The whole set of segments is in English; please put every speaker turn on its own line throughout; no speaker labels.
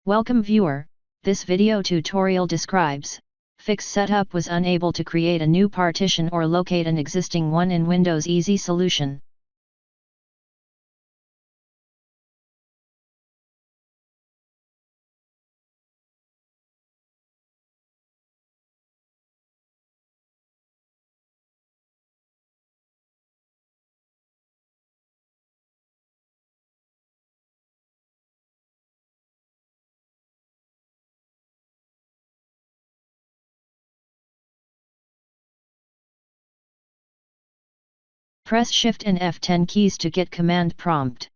Welcome viewer, this video tutorial describes, fix setup was unable to create a new partition or locate an existing one in Windows. Easy solution. Press Shift and F10 keys to get command prompt.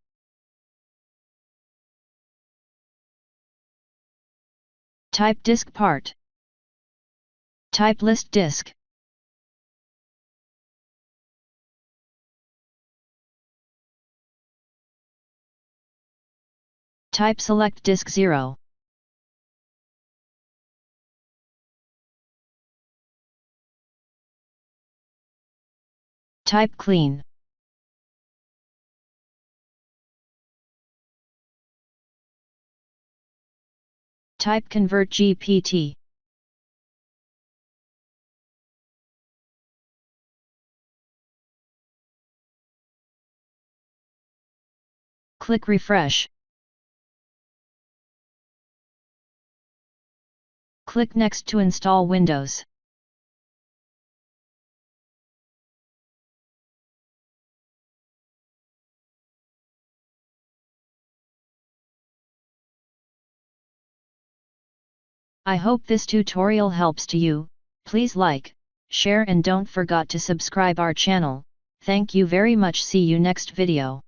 Type disk part. Type list disk. Type select disk 0. Type clean. Type convert GPT. Click refresh. Click next to install Windows. I hope this tutorial helps to you. Please like, share and don't forget to subscribe our channel. Thank you very much. See you next video.